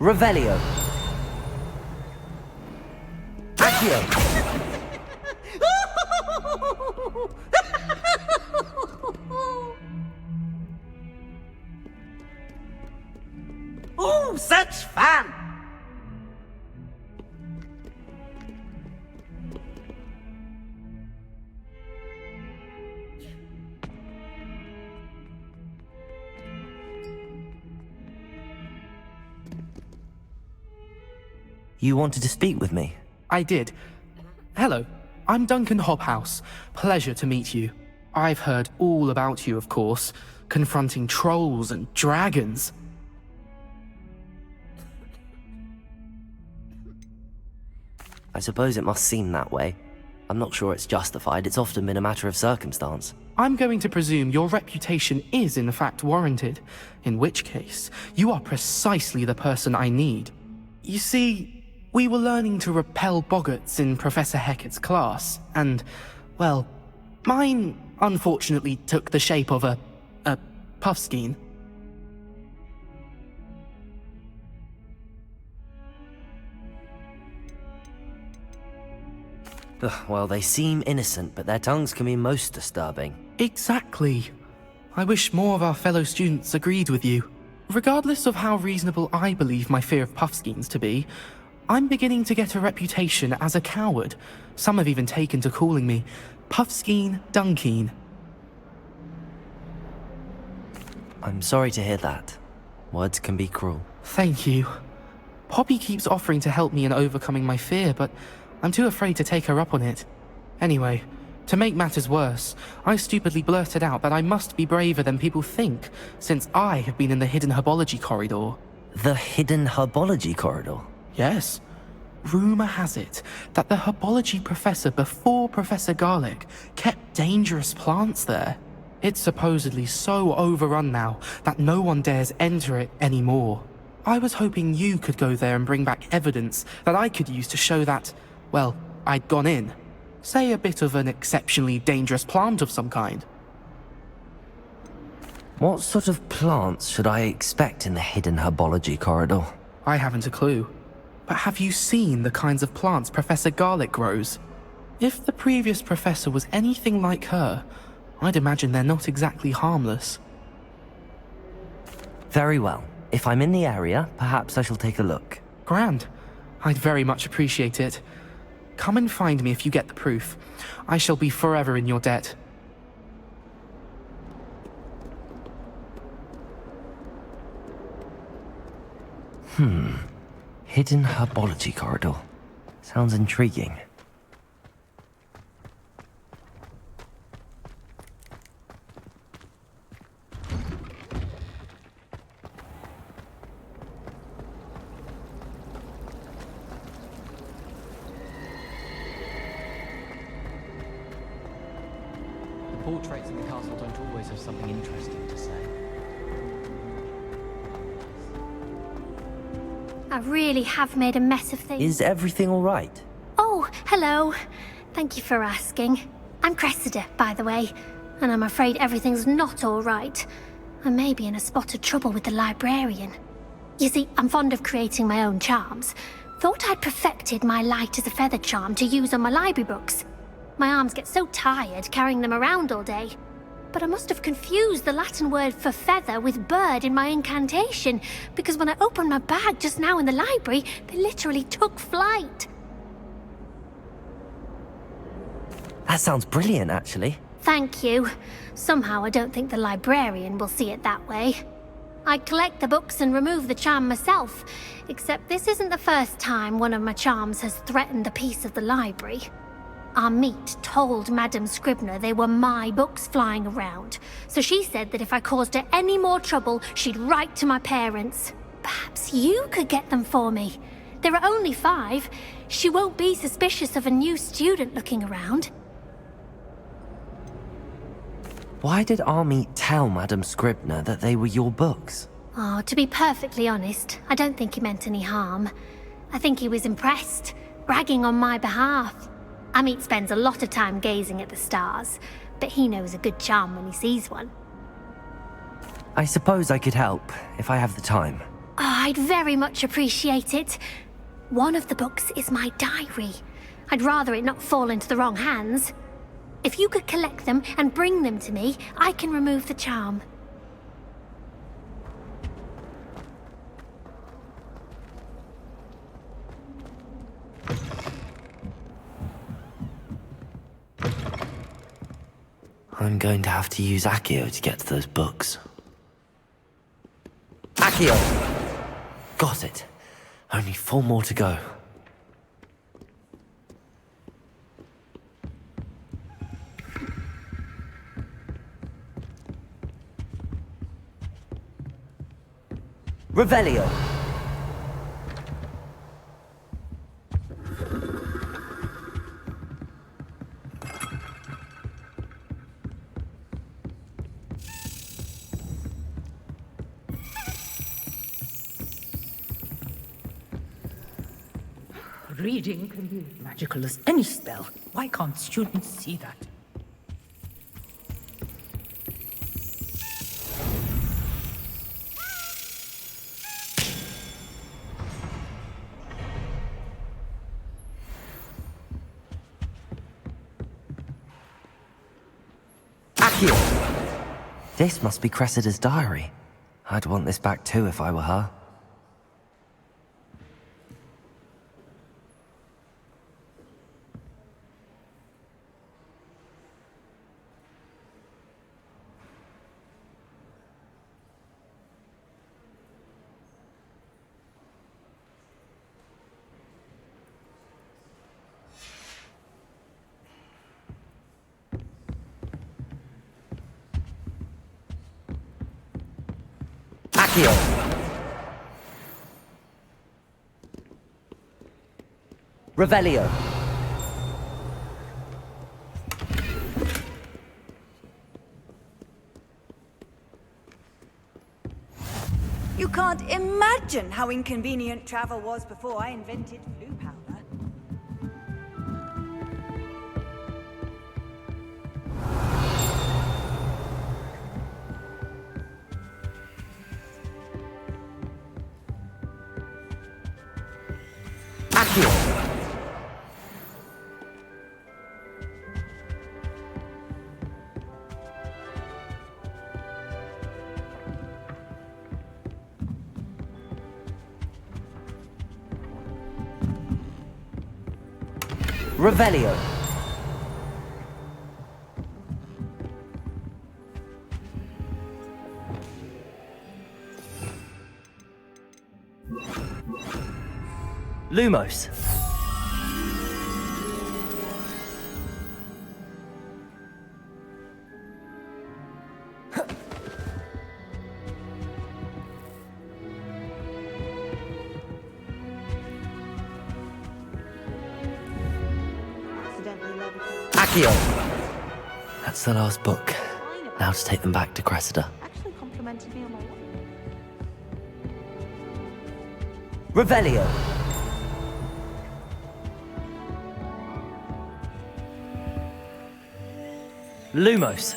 Revelio. Accio. Oh, such fun! You wanted to speak with me? I did. Hello, I'm Duncan Hobhouse. Pleasure to meet you. I've heard all about you, of course, confronting trolls and dragons. I suppose it must seem that way. I'm not sure it's justified. It's often been a matter of circumstance. I'm going to presume your reputation is in fact warranted, in which case, you are precisely the person I need. You see, we were learning to repel boggarts in Professor Hecat's class, and, well, mine unfortunately took the shape of a puffskein. Well, they seem innocent, but their tongues can be most disturbing. Exactly. I wish more of our fellow students agreed with you. Regardless of how reasonable I believe my fear of puffskeins to be, I'm beginning to get a reputation as a coward. Some have even taken to calling me Puffskeen Dunkeen. I'm sorry to hear that. Words can be cruel. Thank you. Poppy keeps offering to help me in overcoming my fear, but I'm too afraid to take her up on it. Anyway, to make matters worse, I stupidly blurted out that I must be braver than people think, since I have been in the hidden herbology corridor. The hidden herbology corridor? Yes. Rumor has it that the herbology professor before Professor Garlic kept dangerous plants there. It's supposedly so overrun now that no one dares enter it anymore. I was hoping you could go there and bring back evidence that I could use to show that, well, I'd gone in. Say a bit of an exceptionally dangerous plant of some kind. What sort of plants should I expect in the hidden herbology corridor? I haven't a clue. But have you seen the kinds of plants Professor Garlic grows? If the previous professor was anything like her, I'd imagine they're not exactly harmless. Very well. If I'm in the area, perhaps I shall take a look. Grand. I'd very much appreciate it. Come and find me if you get the proof. I shall be forever in your debt. Hidden herbology corridor. Sounds intriguing. The portraits in the castle don't always have something interesting to say. I really have made a mess of things. Is everything all right? Oh, hello. Thank you for asking. I'm Cressida, by the way, and I'm afraid everything's not all right. I may be in a spot of trouble with the librarian. You see, I'm fond of creating my own charms. Thought I'd perfected my light as a feather charm to use on my library books. My arms get so tired carrying them around all day. But I must have confused the Latin word for feather with bird in my incantation, because when I opened my bag just now in the library, they literally took flight. That sounds brilliant, actually. Thank you. Somehow I don't think the librarian will see it that way. I'd collect the books and remove the charm myself, except this isn't the first time one of my charms has threatened the peace of the library. Our meet told Madame Scribner they were my books flying around, so she said that if I caused her any more trouble, she'd write to my parents. Perhaps you could get them for me. There are only 5. She won't be suspicious of a new student looking around. Why did Army tell Madame Scribner that they were your books? Oh, to be perfectly honest, I don't think he meant any harm. I think he was impressed, bragging on my behalf. Amit spends a lot of time gazing at the stars, but he knows a good charm when he sees one. I suppose I could help, if I have the time. I'd very much appreciate it. One of the books is my diary. I'd rather it not fall into the wrong hands. If you could collect them and bring them to me, I can remove the charm. I'm going to have to use Accio to get to those books. Accio! Got it. Only 4 more to go. Revelio. Reading can be as magical as any spell. Why can't students see that? Accio! This must be Cressida's diary. I'd want this back too if I were her. Accio! Revelio. You can't imagine how inconvenient travel was before I invented blue powder. Accio! Revelio. Lumos. Accio. That's the last book. Now to take them back to Cressida. Actually complimented me on my work. Revelio. Lumos.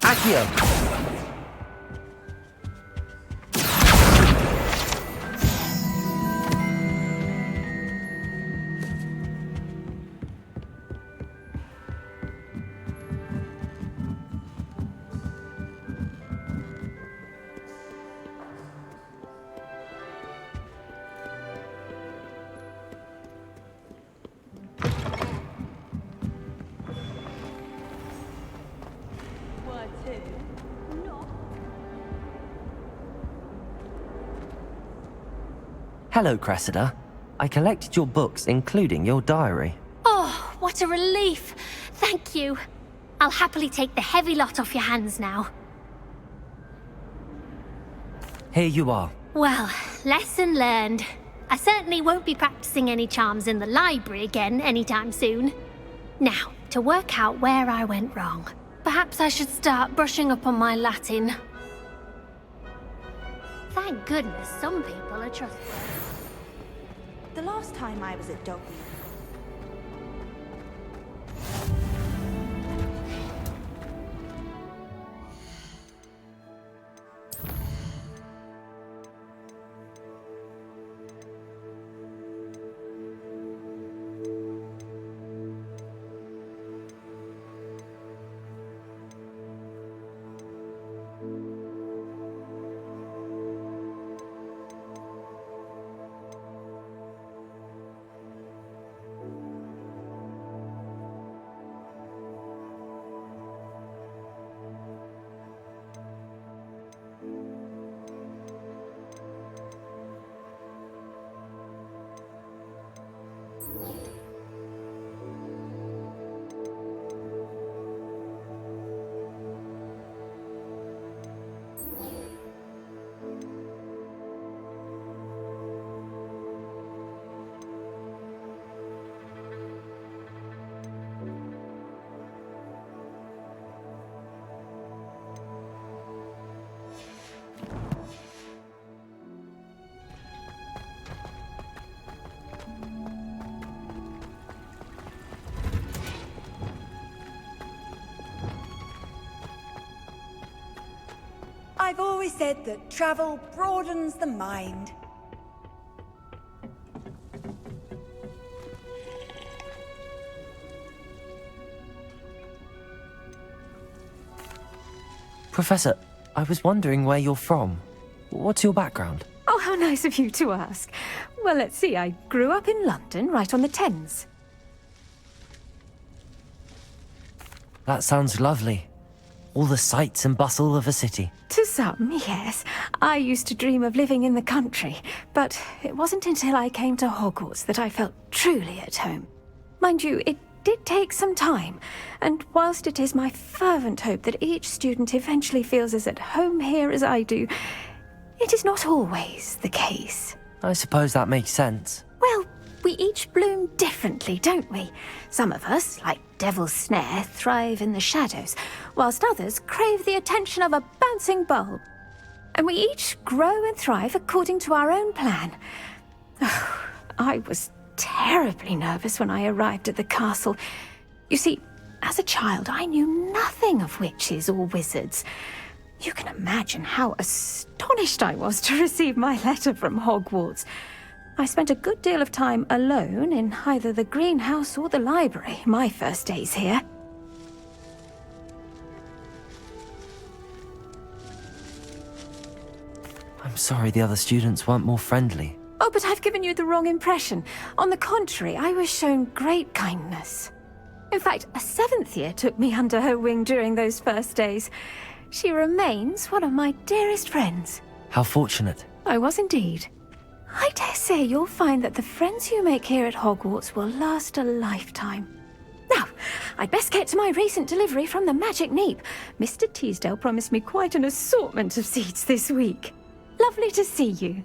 Accio. Hello, Cressida. I collected your books, including your diary. Oh, what a relief. Thank you. I'll happily take the heavy lot off your hands now. Here you are. Well, lesson learned. I certainly won't be practicing any charms in the library again anytime soon. Now, to work out where I went wrong. Perhaps I should start brushing up on my Latin. Thank goodness some people are trustworthy. The last time I was at Dogmeat, I've always said that travel broadens the mind. Professor, I was wondering where you're from. What's your background? Oh, how nice of you to ask. Well, let's see. I grew up in London, right on the Thames. That sounds lovely. All the sights and bustle of a city. To some, yes. I used to dream of living in the country, but it wasn't until I came to Hogwarts that I felt truly at home. Mind you, it did take some time, and whilst it is my fervent hope that each student eventually feels as at home here as I do, it is not always the case. I suppose that makes sense. Well, we each bloom differently, don't we? Some of us, like Devil's Snare, thrive in the shadows, whilst others crave the attention of a bouncing bulb. And we each grow and thrive according to our own plan. Oh, I was terribly nervous when I arrived at the castle. You see, as a child, I knew nothing of witches or wizards. You can imagine how astonished I was to receive my letter from Hogwarts. I spent a good deal of time alone in either the greenhouse or the library my first days here. I'm sorry the other students weren't more friendly. Oh, but I've given you the wrong impression. On the contrary, I was shown great kindness. In fact, a seventh year took me under her wing during those first days. She remains one of my dearest friends. How fortunate. I was indeed. I dare say you'll find that the friends you make here at Hogwarts will last a lifetime. Now, I'd best get to my recent delivery from the Magic Neep. Mr. Teasdale promised me quite an assortment of seeds this week. Lovely to see you.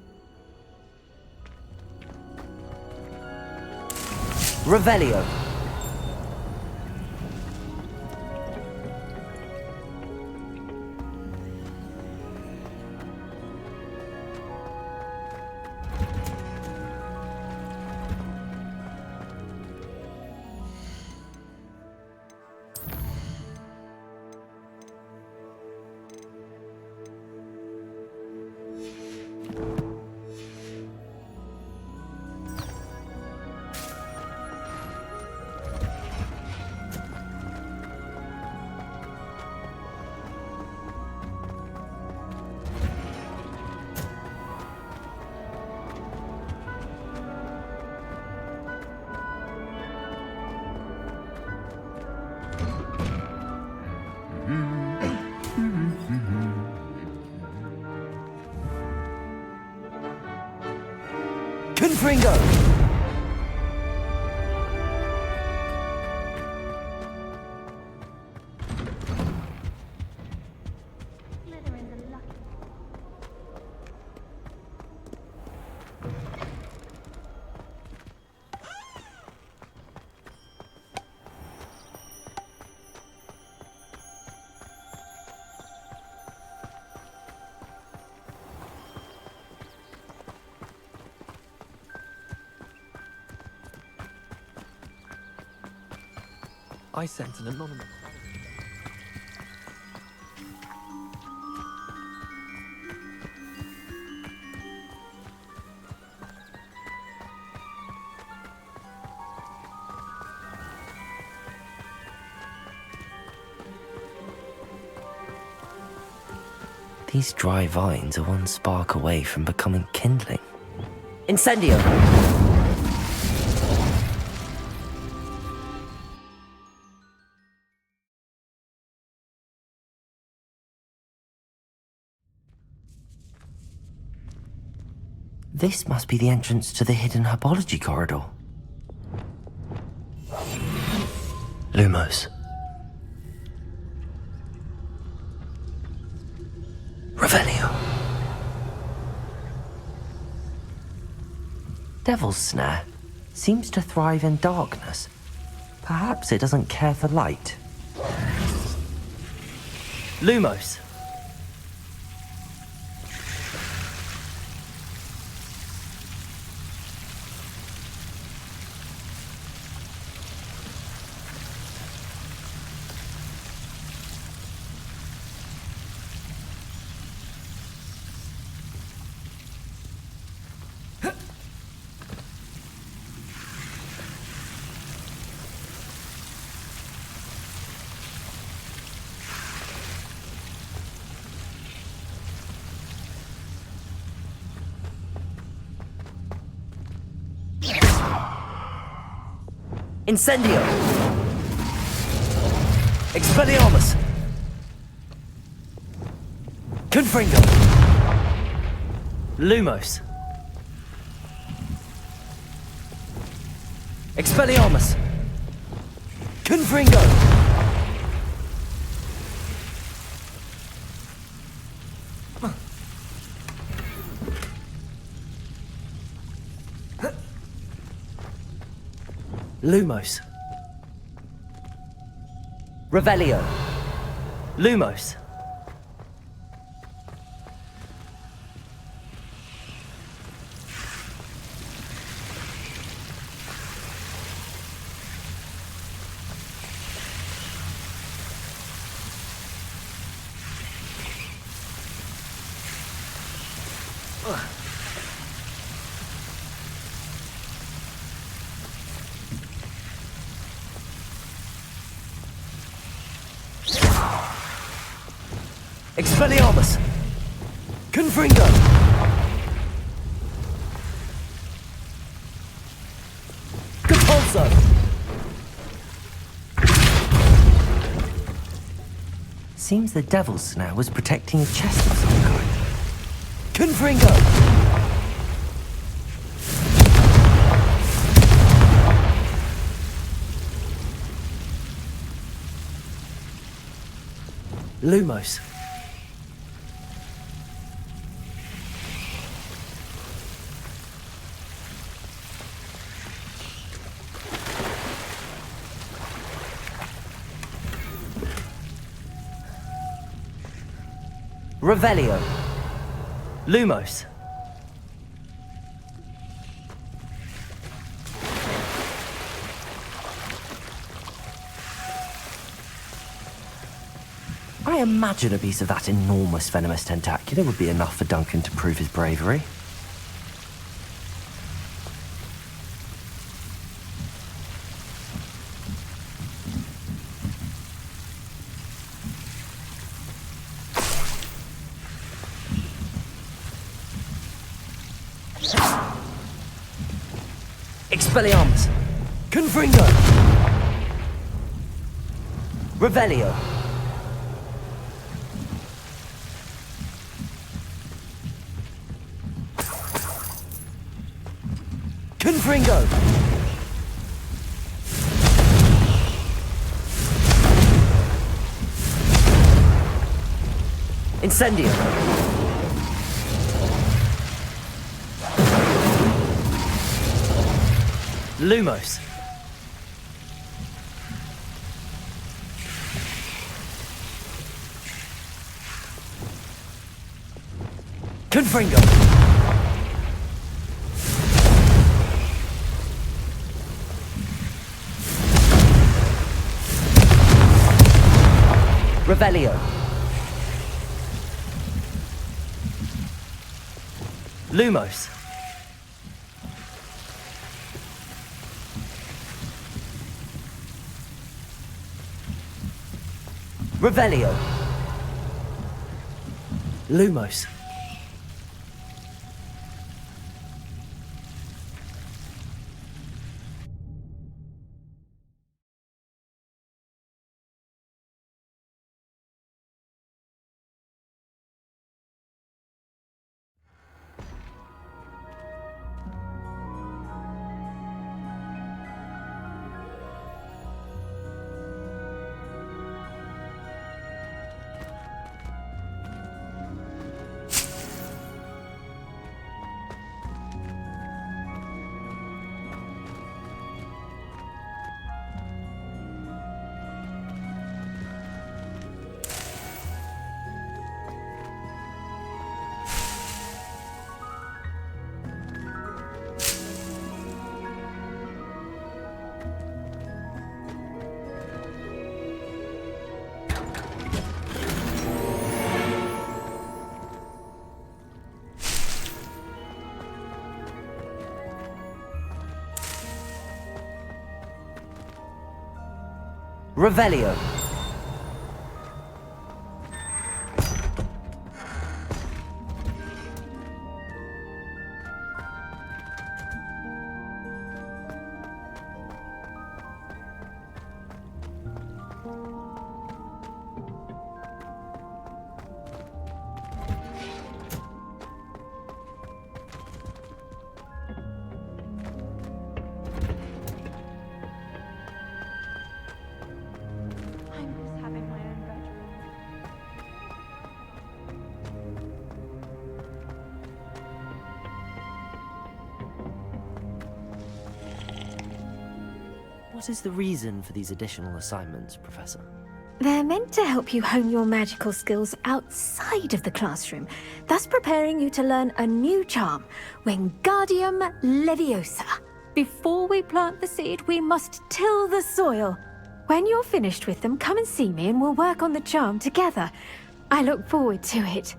Revelio. Confringo! I sent an anonymous... These dry vines are one spark away from becoming kindling. Incendio! This must be the entrance to the hidden herbology corridor. Lumos. Revelio. Devil's Snare seems to thrive in darkness. Perhaps it doesn't care for light. Lumos. Incendio! Expelliarmus! Confringo! Lumos! Expelliarmus! Confringo! Lumos. Revelio. Lumos. Expelliarmus! Confringo! Capulso! Seems the Devil's Snare was protecting a chest of some kind. Confringo! Lumos. Revelio. Lumos. I imagine a piece of that enormous venomous tentacular would be enough for Duncan to prove his bravery. Expelliarmus! Confringo! Revelio! Confringo! Incendio! Lumos. Confringo. Revelio. Lumos. Revelio. Lumos. Revelio. What is the reason for these additional assignments, Professor? They're meant to help you hone your magical skills outside of the classroom, thus preparing you to learn a new charm, Wingardium Leviosa. Before we plant the seed, we must till the soil. When you're finished with them, come and see me and we'll work on the charm together. I look forward to it.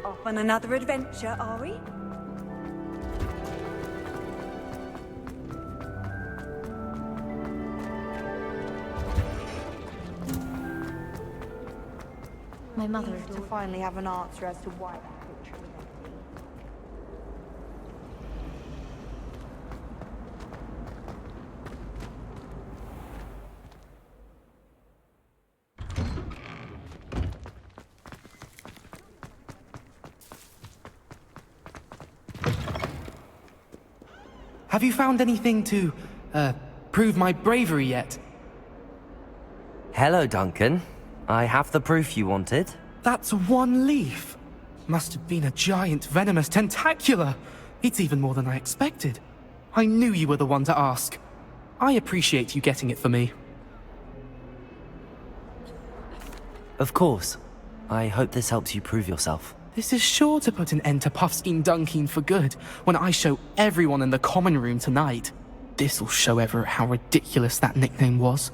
Off on another adventure, are we? My mother To finally have an answer as to why that picture was empty. Have you found anything to, prove my bravery yet? Hello, Duncan. I have the proof you wanted. That's one leaf. Must have been a giant venomous tentacula. It's even more than I expected. I knew you were the one to ask. I appreciate you getting it for me. Of course. I hope this helps you prove yourself. This is sure to put an end to Puffskein Dunkeen for good when I show everyone in the common room tonight. This'll show Everett how ridiculous that nickname was.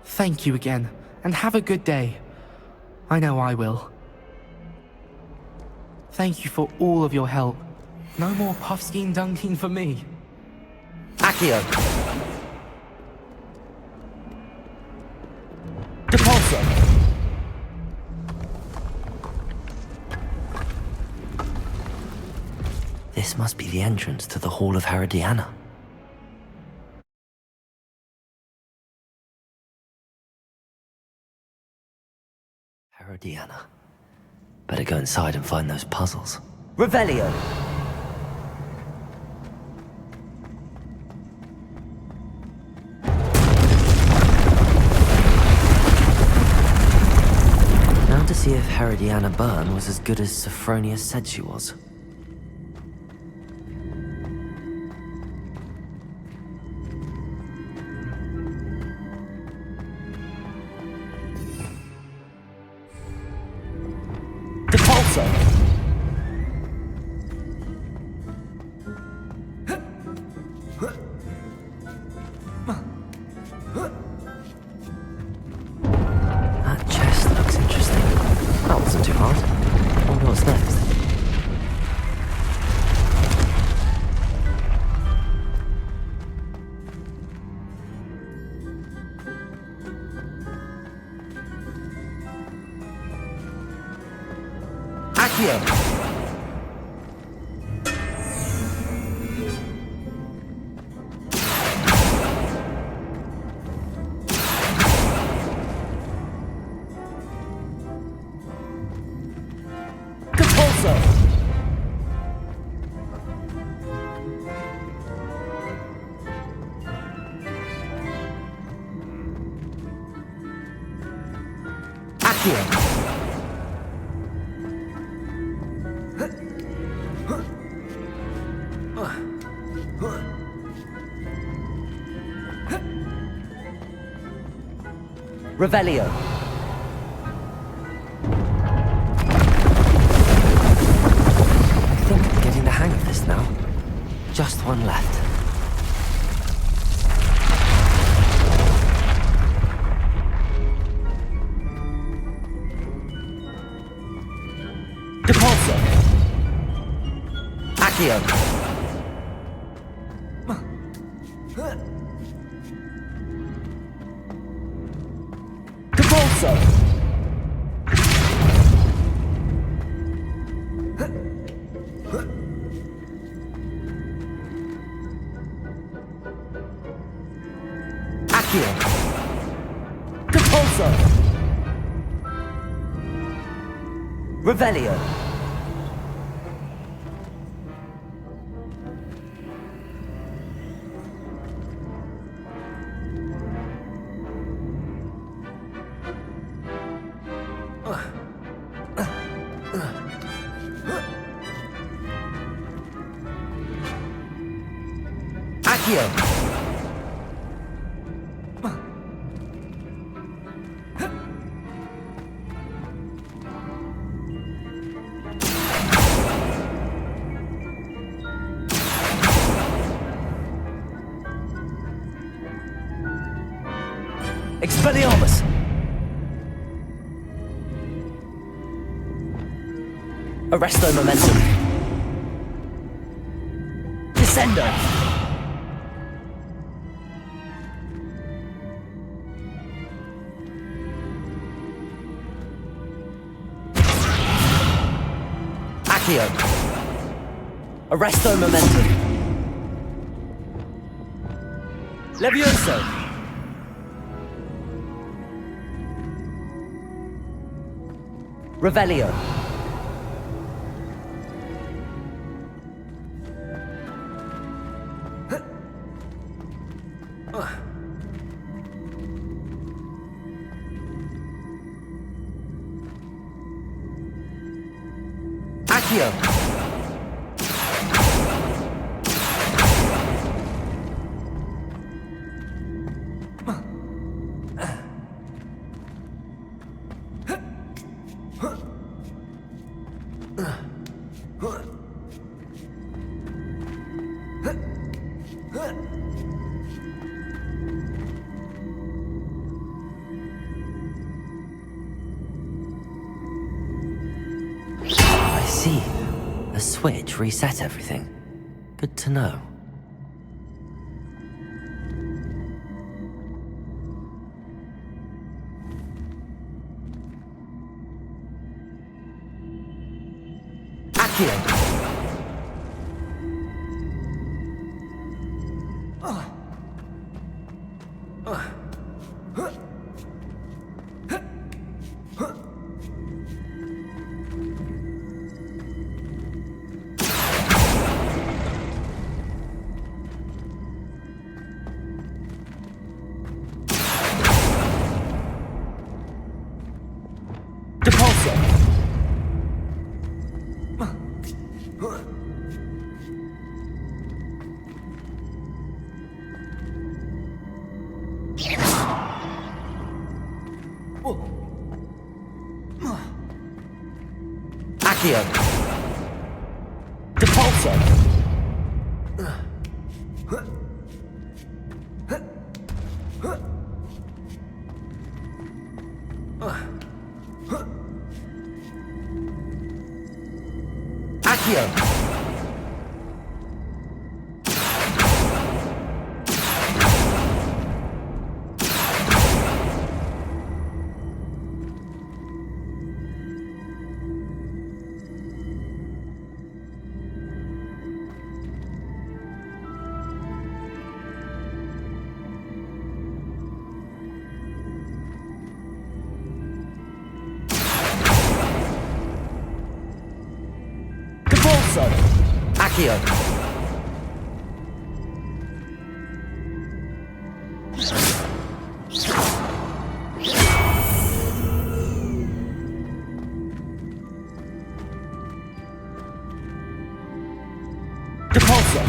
Thank you again, and have a good day. I know I will. Thank you for all of your help. No more Puffskein Dunkeen for me. Accio. Depulso. This must be the entrance to the Hall of Herodiana. Herodiana. Better go inside and find those puzzles. Revelio. Now to see if Herodiana Byrne was as good as Sophronia said she was. That chest looks interesting. That wasn't too hard. I wonder what's next. Accio. Revelio. I think I'm getting the hang of this now. Just one left. Depulso. Accio. Depulso. Accio. Depulso. Revelio. Accio. Expelliarmus! Arresto momentum. Descendo! Accio! Arresto momentum. Levioso! Revelio. Accio. I see. A switch reset everything. Good to know. Accio. Accio. Depulso. Accio. Depulso. Accio. Depulso.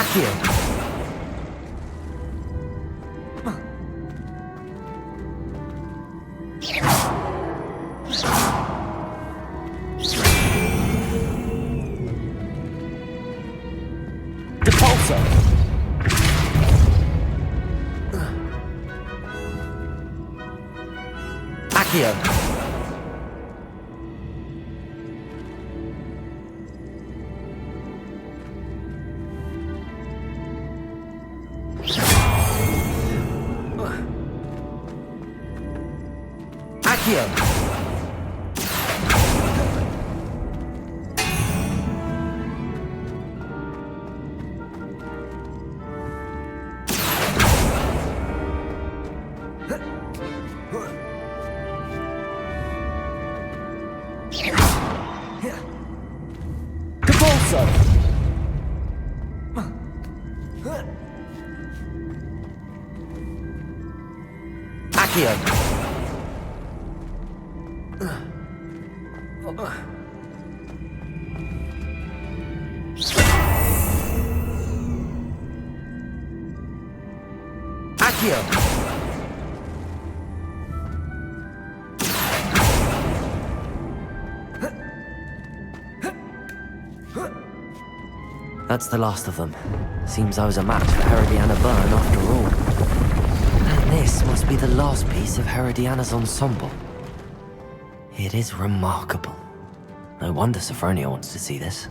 Accio. Depulso. Accio. Accio. Depulso. Accio. Accio. That's the last of them. Seems I was a match for Herodiana Byrne after all. And this must be the last piece of Herodiana's ensemble. It is remarkable. No wonder Sophronia wants to see this.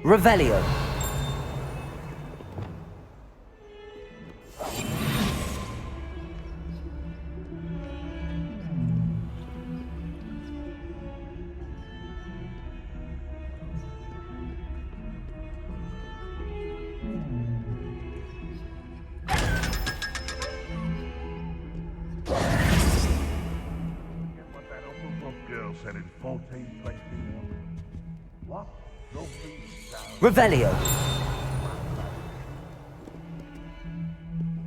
Revelio. What that Uncle girl said in 1421. What? No, please, Revelio.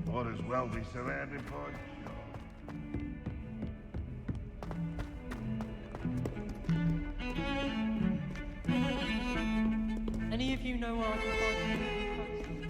Might as well be surrounded by sharks. Any of you know where I can find these posters?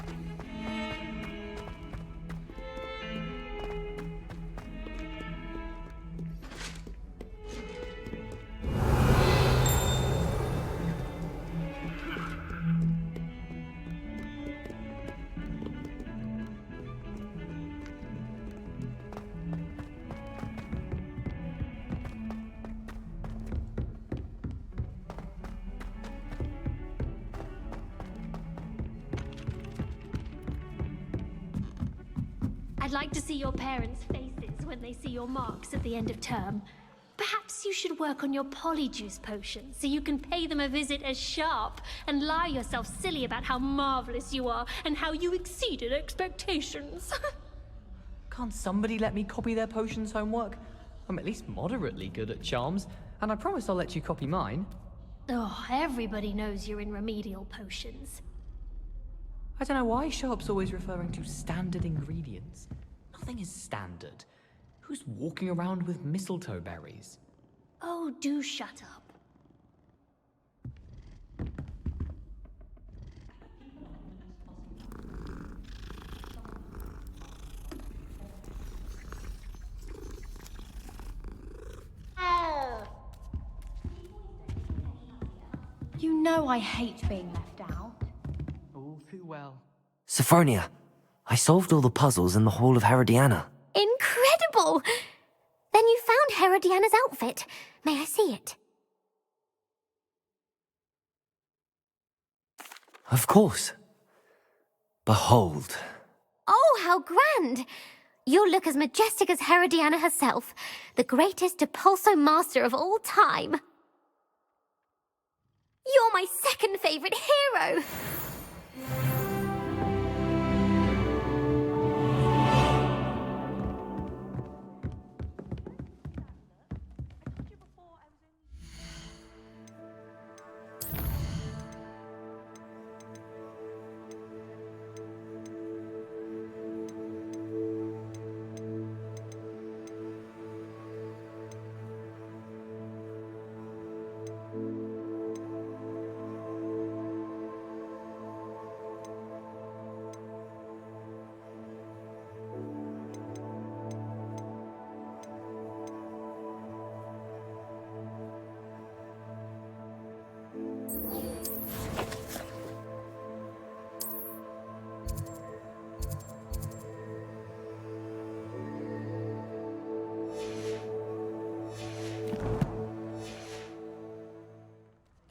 I'd like to see your parents' faces when they see your marks at the end of term. Perhaps you should work on your polyjuice potion so you can pay them a visit as sharp and lie yourself silly about how marvelous you are and how you exceeded expectations. Can't somebody let me copy their potions homework? I'm at least moderately good at charms, and I promise I'll let you copy mine. Oh, everybody knows you're in remedial potions. I don't know why Sharp's always referring to standard ingredients. Nothing is standard. Who's walking around with mistletoe berries? Oh, do shut up. You know I hate being left out. All too well. Sophronia, I solved all the puzzles in the Hall of Herodiana. Incredible! Then you found Herodiana's outfit. May I see it? Of course. Behold. Oh, how grand! You'll look as majestic as Herodiana herself, the greatest Depulso master of all time. You're my second favorite hero!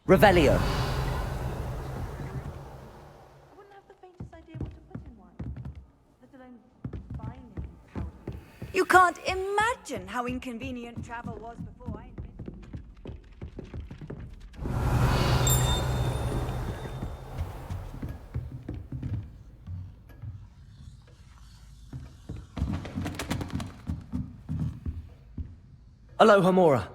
Revelio. I wouldn't have the faintest idea what to put in one, let alone find any powder. You can't imagine how inconvenient travel was before I invented Aloha Mora.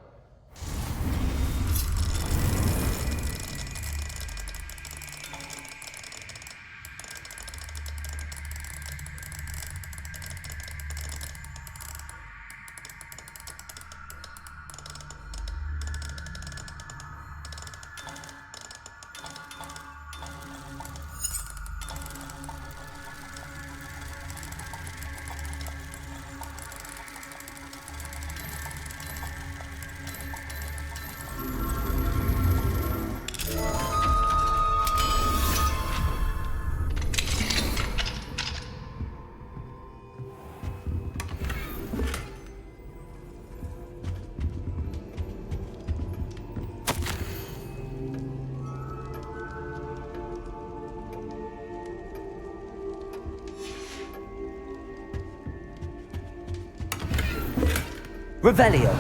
Revelio.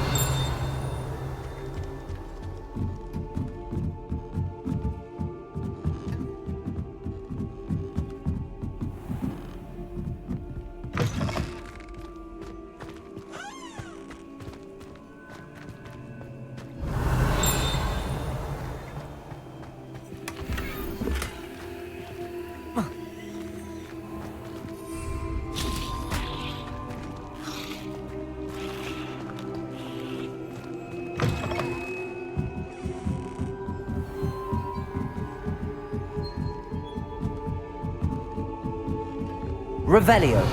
Revelio.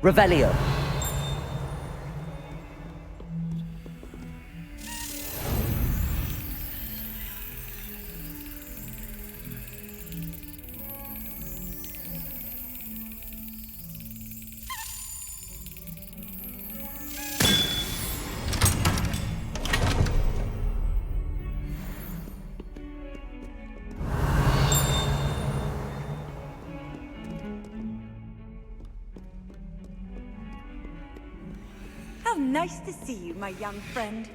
Revelio. How nice to see you, my young friend.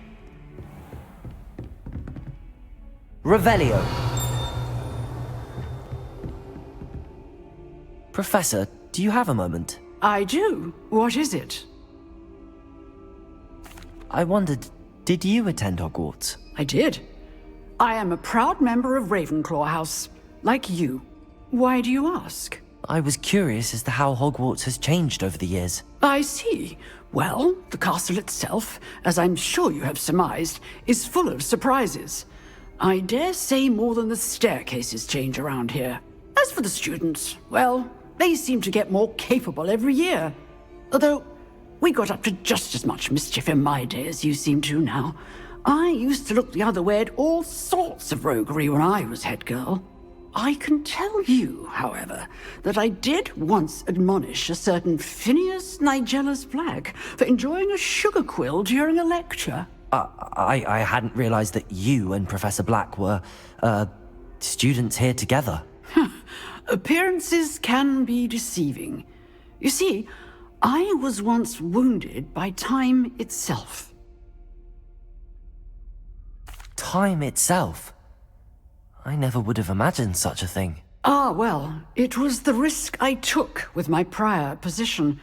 Revelio. Professor, do you have a moment? I do. What is it? I wondered, did you attend Hogwarts? I did. I am a proud member of Ravenclaw House, like you. Why do you ask? I was curious as to how Hogwarts has changed over the years. I see. Well, the castle itself, as I'm sure you have surmised, is full of surprises. I dare say more than the staircases change around here. As for the students, well, they seem to get more capable every year. Although, we got up to just as much mischief in my day as you seem to now. I used to look the other way at all sorts of roguery when I was head girl. I can tell you, however, that I did once admonish a certain Phineas Nigellus Black for enjoying a sugar quill during a lecture. I hadn't realized that you and Professor Black were, students here together. Appearances can be deceiving. You see, I was once wounded by time itself. Time itself? I never would have imagined such a thing. Ah, well, it was the risk I took with my prior position.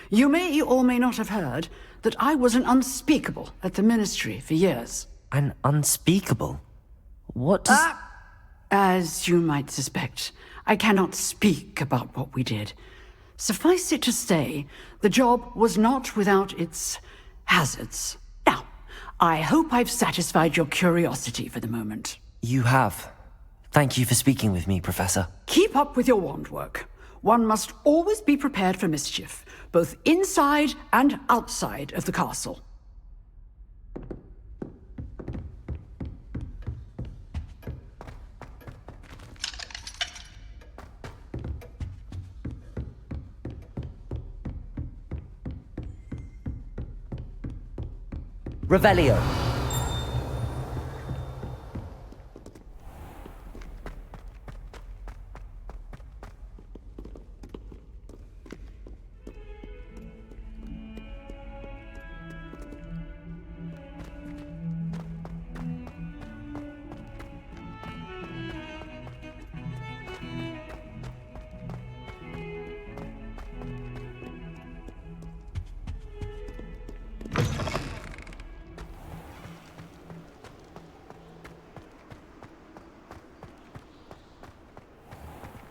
You may or may not have heard that I was an unspeakable at the Ministry for years. An unspeakable? What does... As you might suspect, I cannot speak about what we did. Suffice it to say, the job was not without its hazards. Now, I hope I've satisfied your curiosity for the moment. You have. Thank you for speaking with me, Professor. Keep up with your wand work. One must always be prepared for mischief, both inside and outside of the castle. Revelio.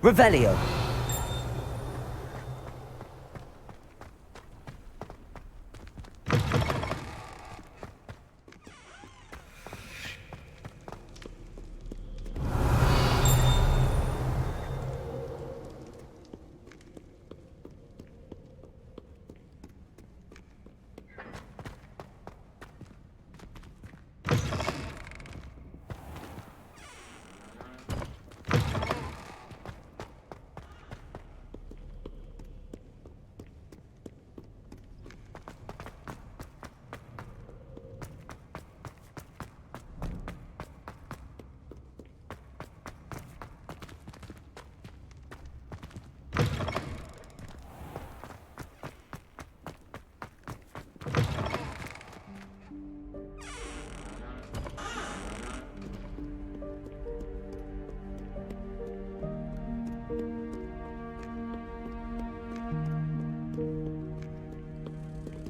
Revelio.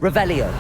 Revelio.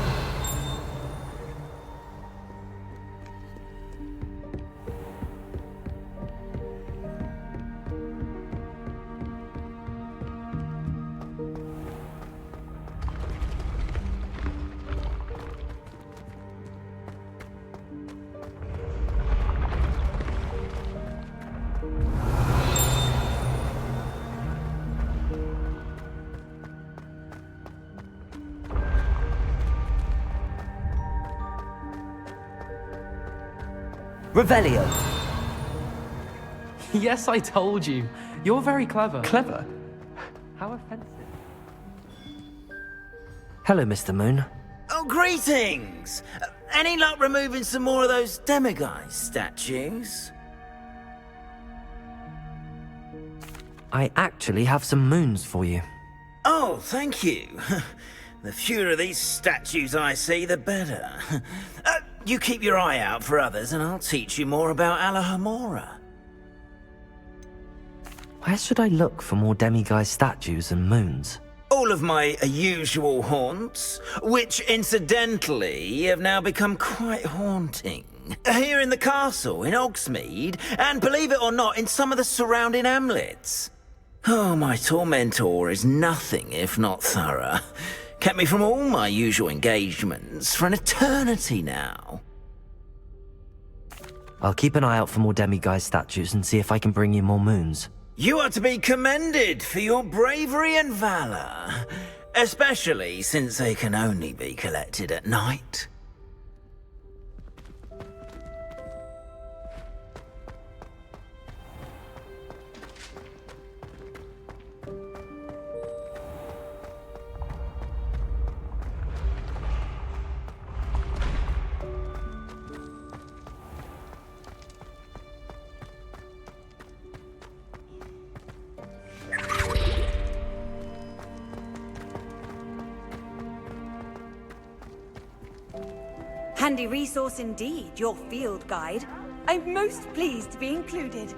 Revelio. Yes, I told you. You're very clever. Clever? How offensive. Hello, Mr. Moon. Oh, greetings! Any luck removing some more of those demiguise statues? I actually have some moons for you. Oh, thank you. The fewer of these statues I see, the better. You keep your eye out for others, and I'll teach you more about Alahomora. Where should I look for more demiguise statues and moons? All of my usual haunts, which incidentally have now become quite haunting. Here in the castle, in Hogsmeade, and believe it or not, in some of the surrounding hamlets. Oh, my tormentor is nothing if not thorough. Kept me from all my usual engagements for an eternity now. I'll keep an eye out for more demiguise statues and see if I can bring you more moons. You are to be commended for your bravery and valor, especially since they can only be collected at night. Handy resource indeed, your field guide. I'm most pleased to be included.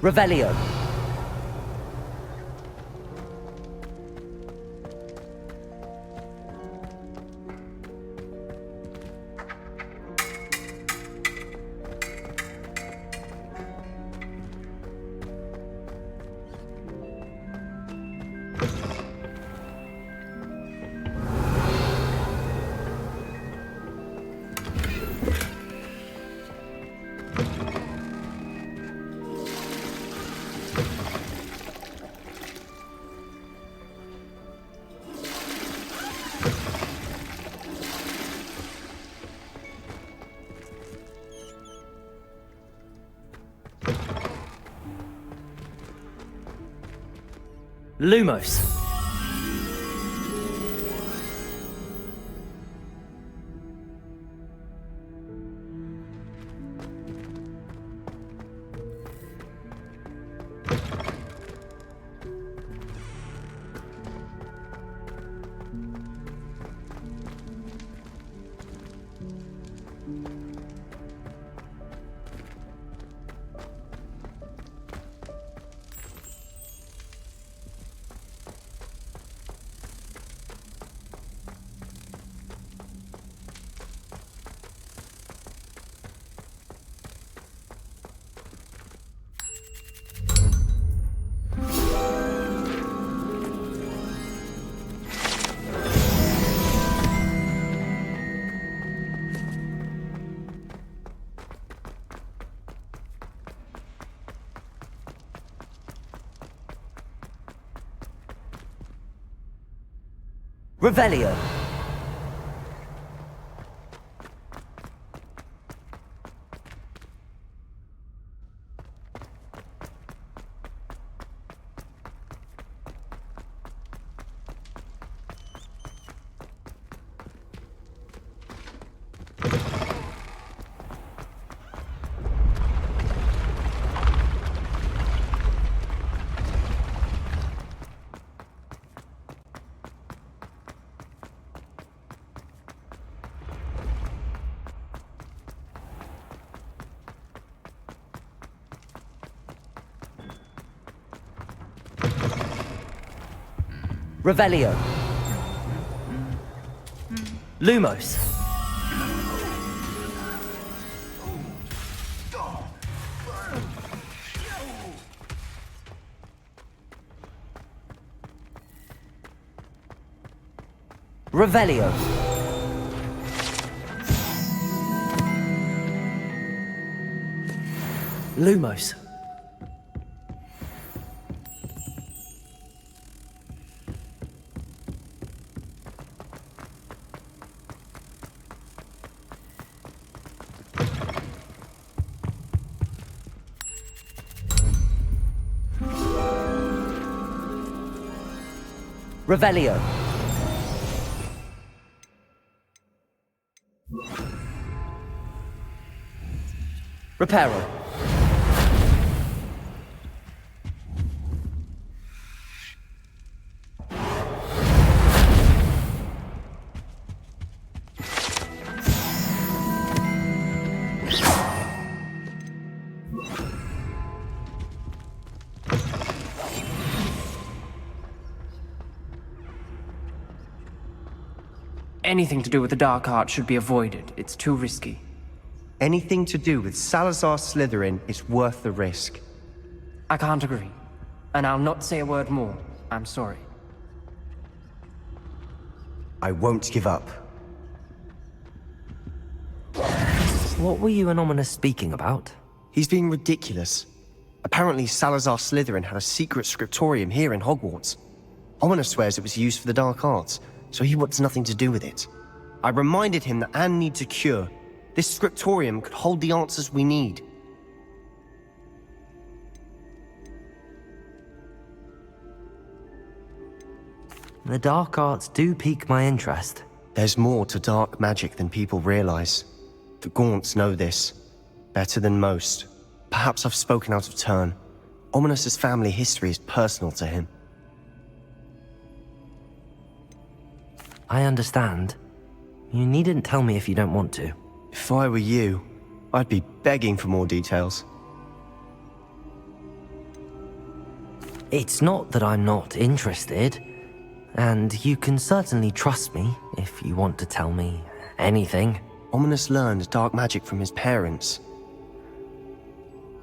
Revelio. Lumos. Revelio. Revelio. Lumos. Revelio. Lumos. Revelio. Reparo. Anything to do with the dark art should be avoided. It's too risky. Anything to do with Salazar Slytherin is worth the risk. I can't agree. And I'll not say a word more. I'm sorry. I won't give up. What were you and Ominous speaking about? He's being ridiculous. Apparently Salazar Slytherin had a secret scriptorium here in Hogwarts. Ominous swears it was used for the dark arts, so he wants nothing to do with it. I reminded him that Anne needs a cure. This scriptorium could hold the answers we need. The dark arts do pique my interest. There's more to dark magic than people realize. The Gaunts know this. Better than most. Perhaps I've spoken out of turn. Ominous's family history is personal to him. I understand. You needn't tell me if you don't want to. If I were you, I'd be begging for more details. It's not that I'm not interested, and you can certainly trust me if you want to tell me anything. Ominous learned dark magic from his parents.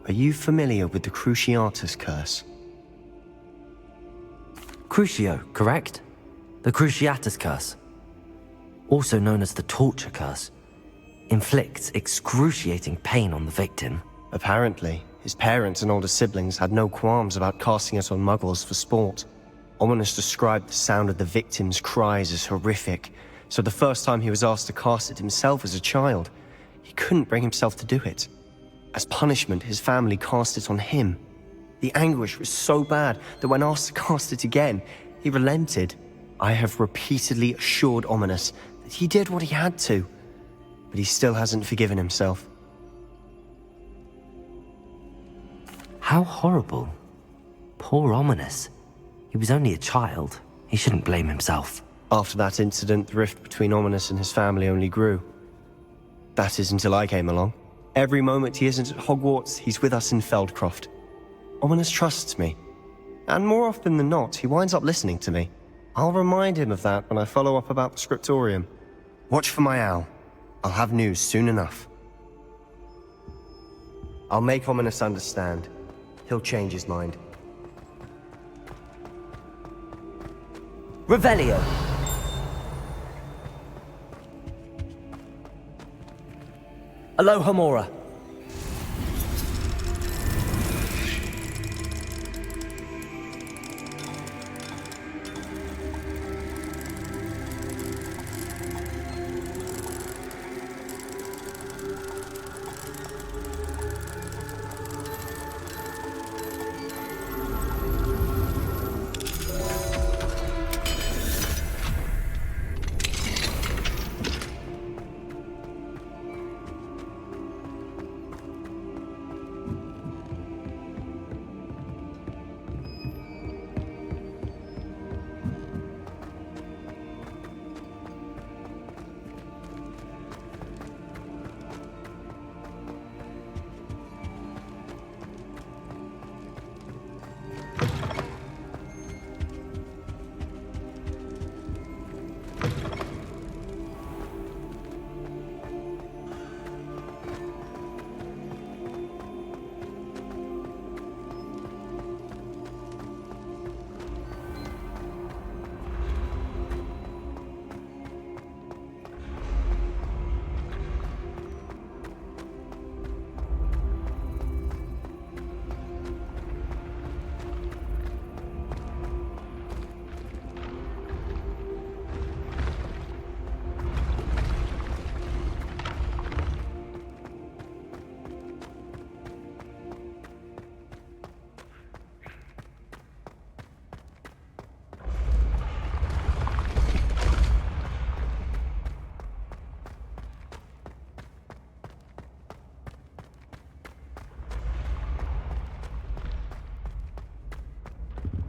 Are you familiar with the Cruciatus Curse? Crucio, correct? The Cruciatus Curse. Also known as the Torture Curse. Inflicts excruciating pain on the victim. Apparently, his parents and older siblings had no qualms about casting it on muggles for sport. Ominous described the sound of the victim's cries as horrific, so the first time he was asked to cast it himself as a child, he couldn't bring himself to do it. As punishment, his family cast it on him. The anguish was so bad that when asked to cast it again, he relented. I have repeatedly assured Ominous that he did what he had to, but he still hasn't forgiven himself. How horrible. Poor Ominous. He was only a child. He shouldn't blame himself. After that incident, the rift between Ominous and his family only grew. That is until I came along. Every moment he isn't at Hogwarts, he's with us in Feldcroft. Ominous trusts me. And more often than not, he winds up listening to me. I'll remind him of that when I follow up about the scriptorium. Watch for my owl. I'll have news soon enough. I'll make Ominous understand. He'll change his mind. Revelio. Alohomora.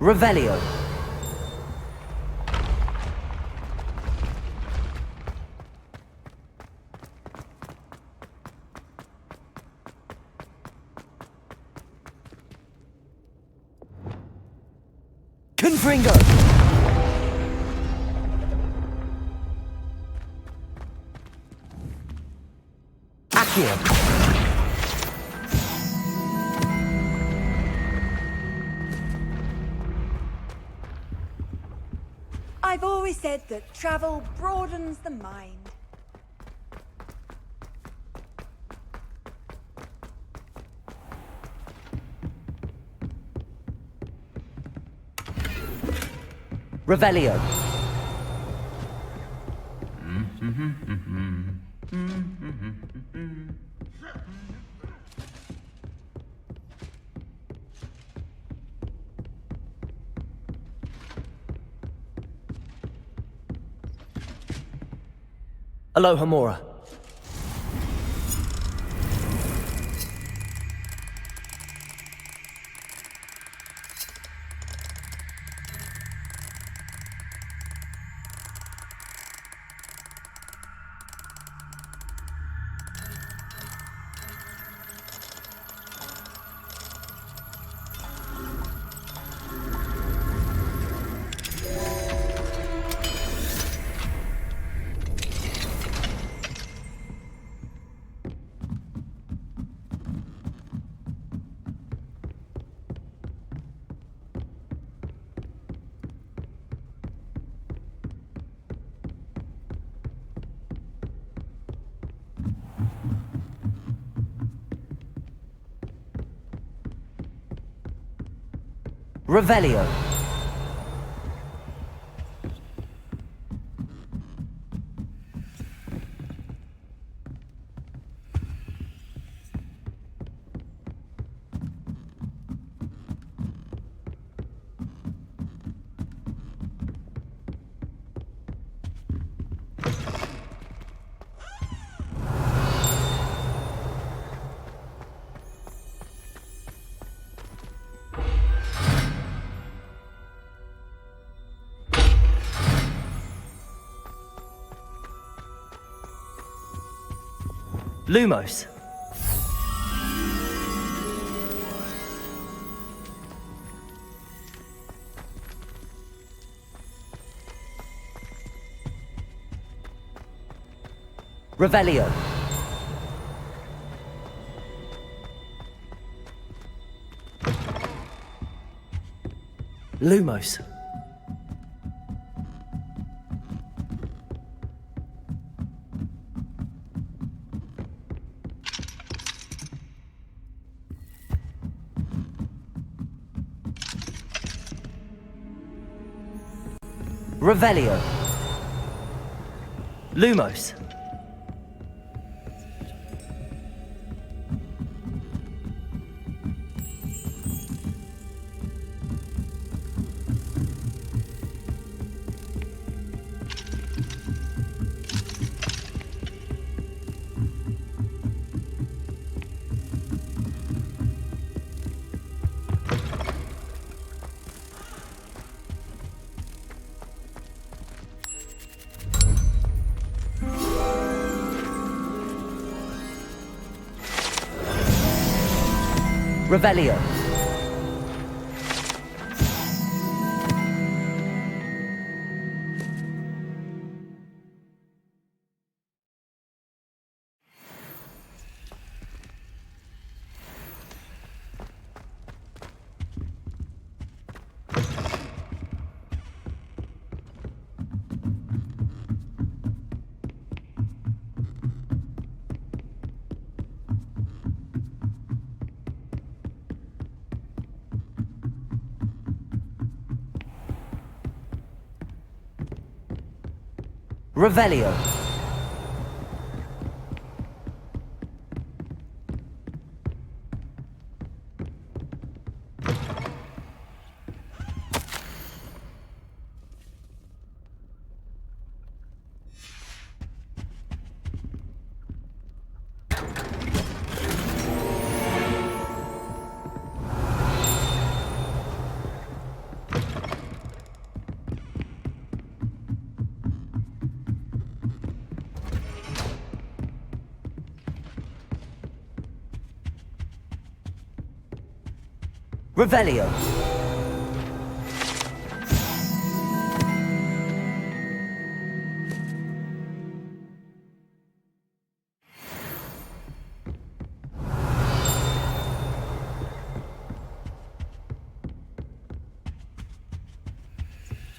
Revelio. Confringo. Accio. I've always said that travel broadens the mind. Revelio. Alohomora. Revelio. Lumos. Revelio. Lumos. Revelio. Lumos. Revelio. Revelio. Revelio.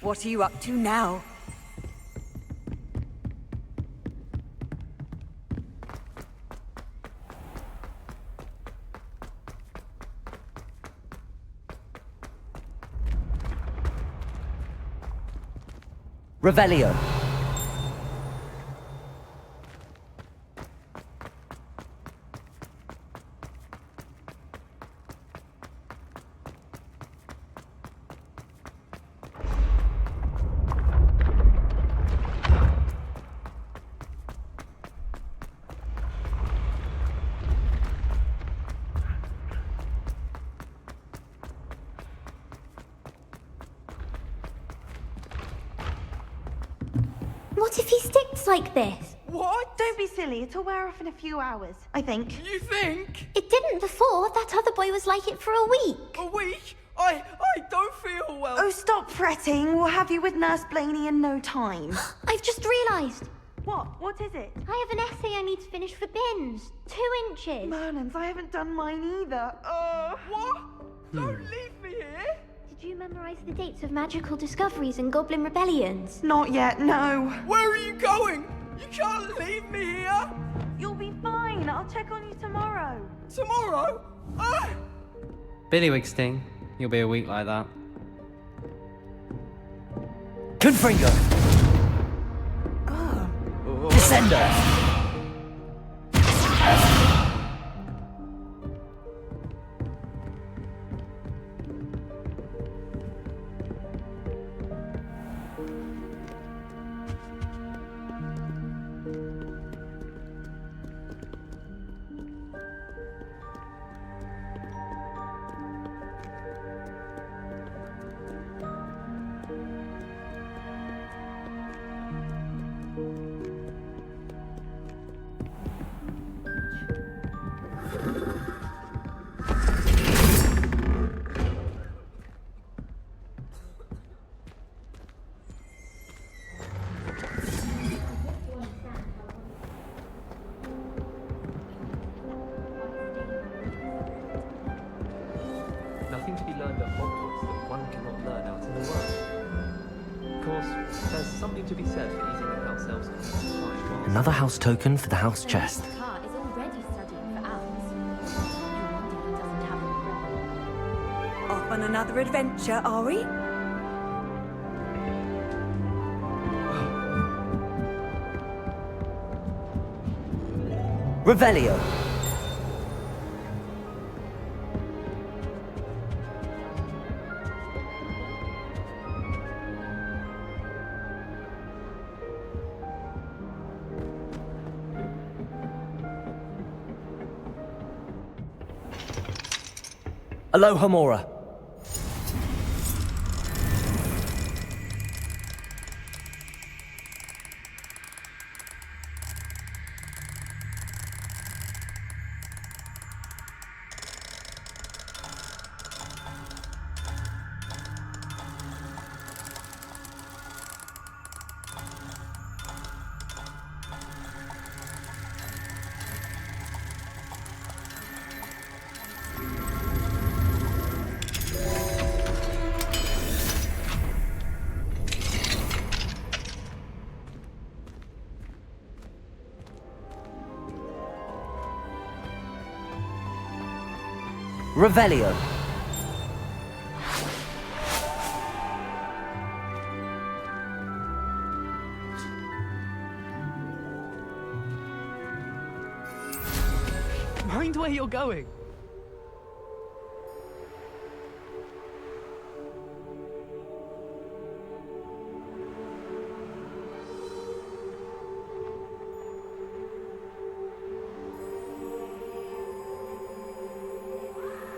What are you up to now? Revelio. What if he sticks like this? What? Don't be silly. It'll wear off in a few hours, I think. You think? It didn't before. That other boy was like it for a week. A week? I don't feel well. Oh, stop fretting. We'll have you with Nurse Blaney in no time. I've just realised. What? What is it? I have an essay I need to finish for bins. 2 inches. Merlins, I haven't done mine either. What? Don't leave me here. Did you memorise the dates of magical discoveries and goblin rebellions? Not yet, no. Where are you going? You can't leave me here. You'll be fine. I'll check on you tomorrow. Tomorrow? Billywig sting. You'll be a week like that. Confringo. Descender. something to be said for eating the house elves' time. Another house token for the house chest. Car is already studying for hours. You wonder he doesn't have a brain. Off on another adventure, are we? Revelio. Alohomora. Revelio. Mind where you're going.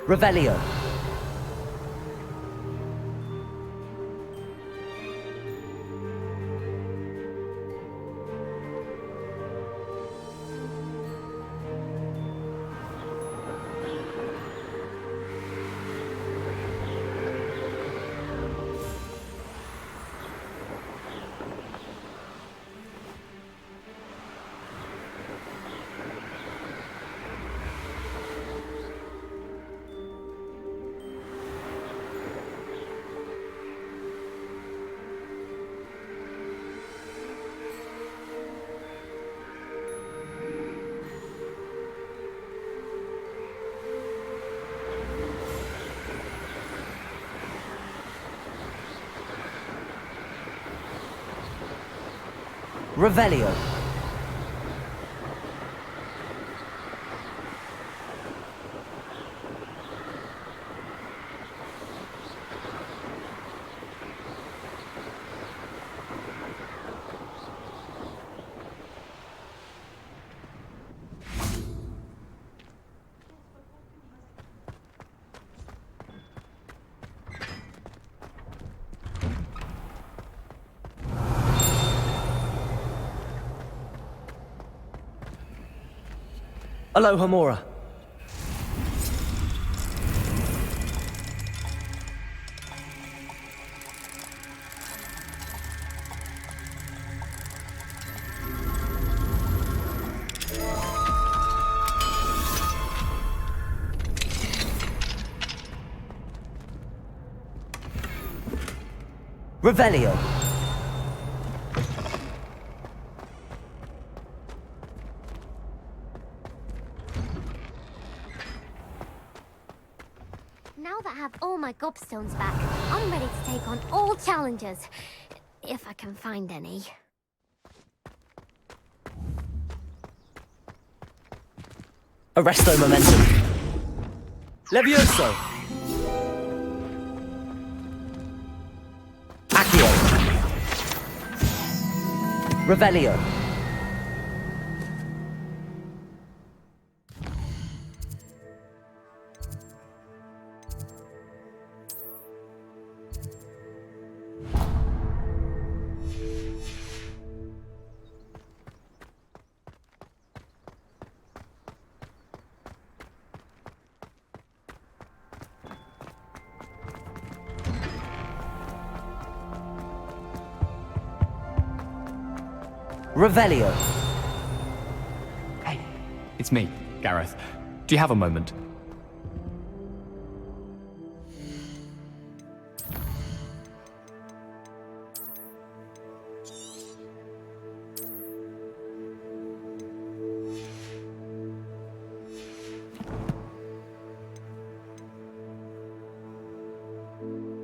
Revelio. Revelio. Alohomora. Revelio. Now that I have all my gobstones back, I'm ready to take on all challenges. If I can find any. Arresto momentum. Levioso. Accio. Revelio. Revelio. Hey, it's me, Gareth. Do you have a moment?